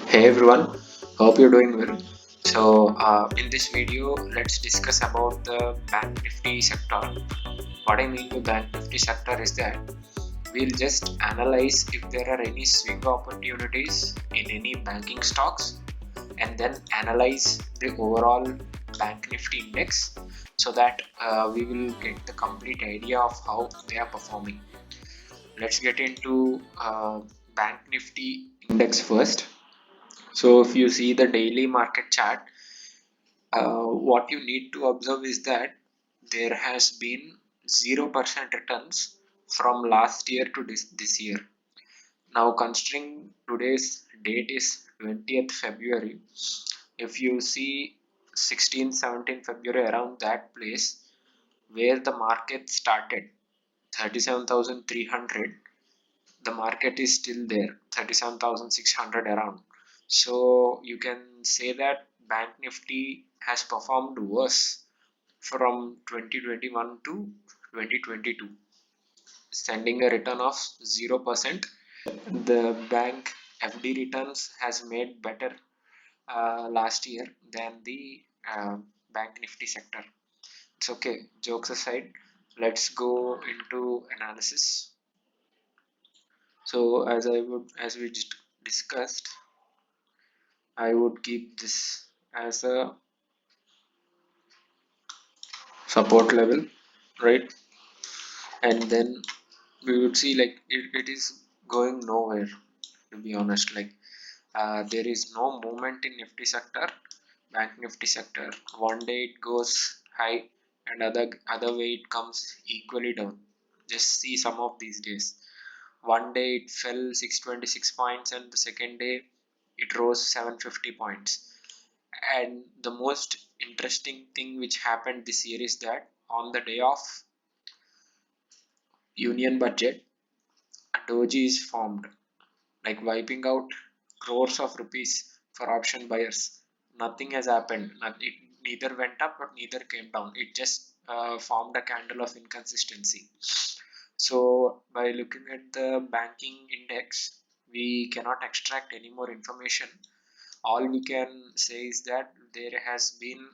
Hey everyone, hope you're doing well. In this video, let's discuss about the Bank Nifty sector. What I mean by Bank Nifty sector is that we'll just analyze if there are any swing opportunities in any banking stocks and then analyze the overall Bank Nifty index so that we will get the complete idea of how they are performing. Let's get into Bank Nifty index first. So if you see the daily market chart, what you need to observe is that there has been 0% returns from last year to this year. Now considering today's date is 20th February, if you see 16, 17 February around that place where the market started 37,300, the market is still there 37,600 around. So you can say that Bank Nifty has performed worse from 2021 to 2022, sending a return of 0%. The bank FD returns has made better last year than the Bank Nifty sector. It's okay, jokes aside, let's go into analysis. So as we just discussed, I would keep this as a support level, right? And then we would see like it is going nowhere, to be honest. Like there is no movement in Nifty sector, Bank Nifty sector. One day it goes high, and other way it comes equally down. Just see some of these days. One day it fell 626 points, and the second day it rose 750 points. And the most interesting thing which happened this year is that on the day of Union Budget, a doji is formed, like wiping out crores of rupees for option buyers. Nothing has happened. It neither went up but neither came down. It just formed a candle of inconsistency. So by looking at the banking index, we cannot extract any more information. All we can say is that there has been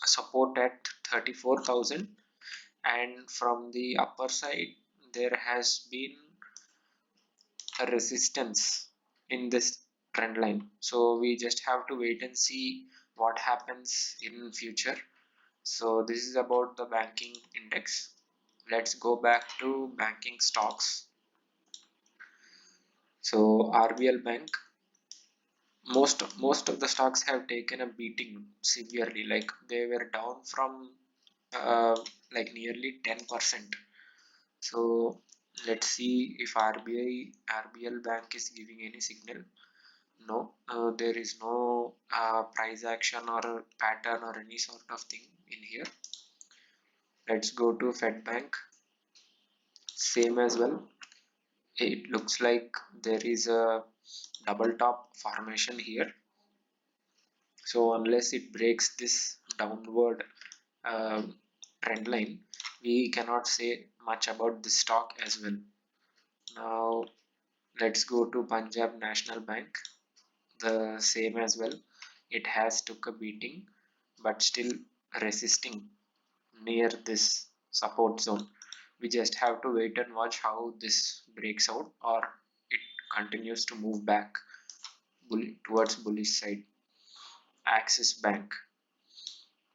a support at 34,000, and from the upper side there has been a resistance in this trend line. So we just have to wait and see what happens in future. So this is about the banking index. Let's go back to banking stocks. So RBL Bank, most of the stocks have taken a beating severely. Like they were down from uh, like nearly 10%. So let's see if RBL Bank is giving any signal. No, there is no price action or a pattern or any sort of thing in here. Let's go to Fed Bank. Same as well. It looks like there is a double top formation here. So unless it breaks this downward trend line, we cannot say much about this stock as well. Now let's go to Punjab National Bank. The same as well. It has took a beating but still resisting near this support zone. We just have to wait and watch how this breaks out or it continues to move back towards bullish side. Axis Bank.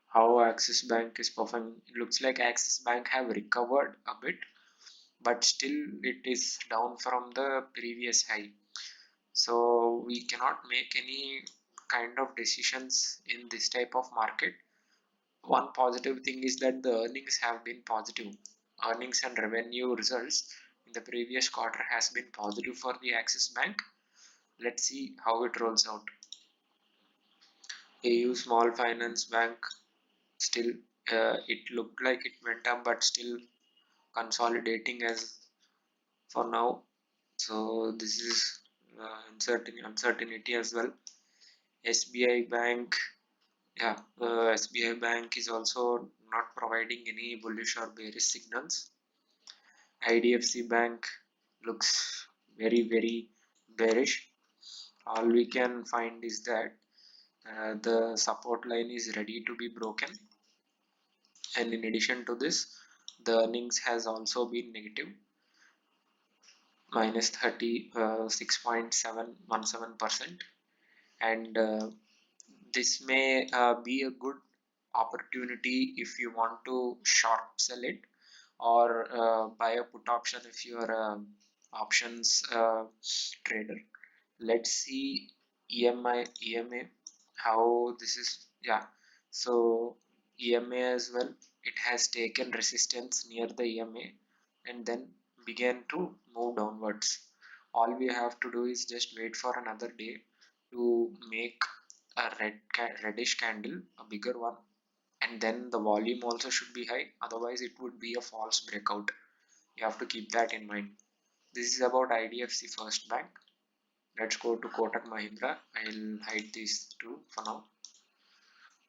How Axis Bank is performing? It looks like Axis Bank have recovered a bit, but still it is down from the previous high. So we cannot make any kind of decisions in this type of market. One positive thing is that the earnings have been positive. Earnings and revenue results in the previous quarter has been positive for the Axis Bank. Let's see how it rolls out. AU Small Finance Bank still it looked like it went up but still consolidating as for now. So this is uncertainty as well. SBI Bank, yeah, SBI Bank is also not providing any bullish or bearish signals. IDFC Bank looks very bearish. all we can find is that the support line is ready to be broken, and in addition to this, the earnings has also been negative, minus 36.717%. And this may be a good opportunity if you want to short sell it, or buy a put option if you are a options trader. Let's see EMA, how this is. Yeah, so EMA as well, it has taken resistance near the EMA and then began to move downwards. All we have to do is just wait for another day to make a reddish candle, a bigger one, and then the volume also should be high, otherwise it would be a false breakout. You have to keep that in mind. This is about IDFC First Bank. Let's go to Kotak Mahindra. I'll hide these two for now.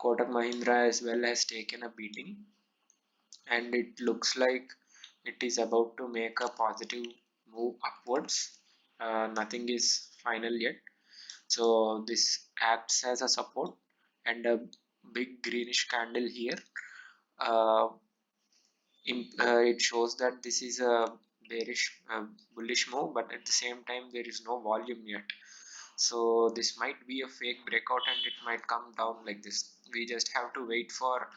Kotak Mahindra as well has taken a beating, and it looks like it is about to make a positive move upwards. Nothing is final yet. So this acts as a support, and a big greenish candle here. Uh, it shows that this is a bearish bullish move, but at the same time there is no volume yet. So this might be a fake breakout and it might come down like this. We just have to wait for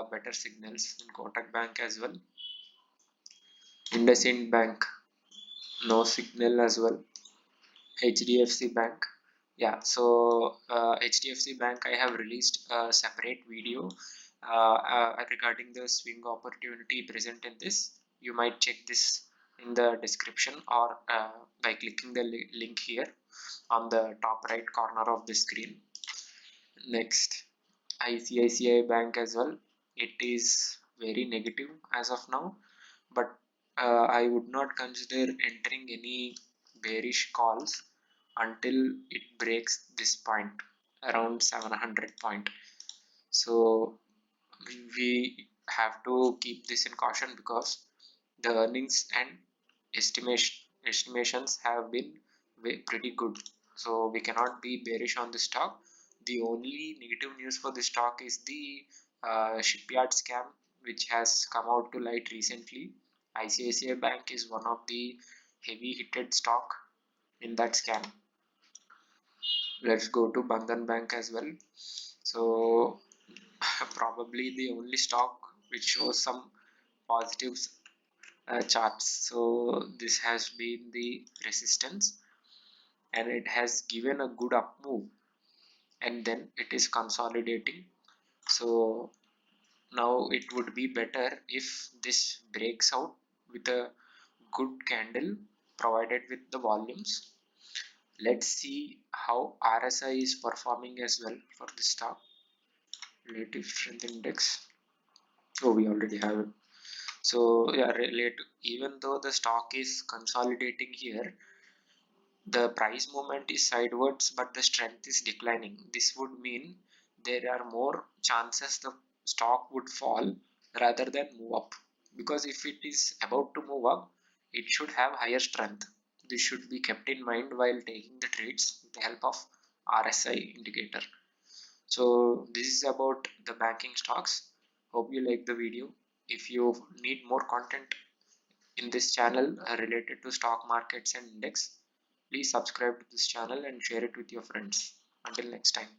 better signals in Kotak Bank as well. IndusInd Bank, no signal as well. HDFC Bank. Yeah, so HDFC Bank, I have released a separate video regarding the swing opportunity present in this. You might check this in the description, or by clicking the link here on the top right corner of the screen. Next, ICICI Bank as well. It is very negative as of now, but I would not consider entering any bearish calls until it breaks this point around 700 point. So we have to keep this in caution because the earnings and estimations have been pretty good. So we cannot be bearish on the stock. The only negative news for the stock is the shipyard scam, which has come out to light recently. ICICI Bank is one of the heavy hitted stock in that scam. Let's go to Bandhan Bank as well. So probably the only stock which shows some positives charts. So this has been the resistance, and it has given a good up move, and then it is consolidating. So now it would be better if this breaks out with a good candle provided with the volumes. Let's see how RSI is performing as well for the stock. Relative strength index. Oh, we already have it. So yeah, even though the stock is consolidating here, the price movement is sidewards, but the strength is declining. This would mean there are more chances the stock would fall rather than move up, because if it is about to move up, it should have higher strength. This should be kept in mind while taking the trades with the help of RSI indicator. So this is about the banking stocks. Hope you like the video. If you need more content in this channel related to stock markets and index, please subscribe to this channel and share it with your friends. Until next time.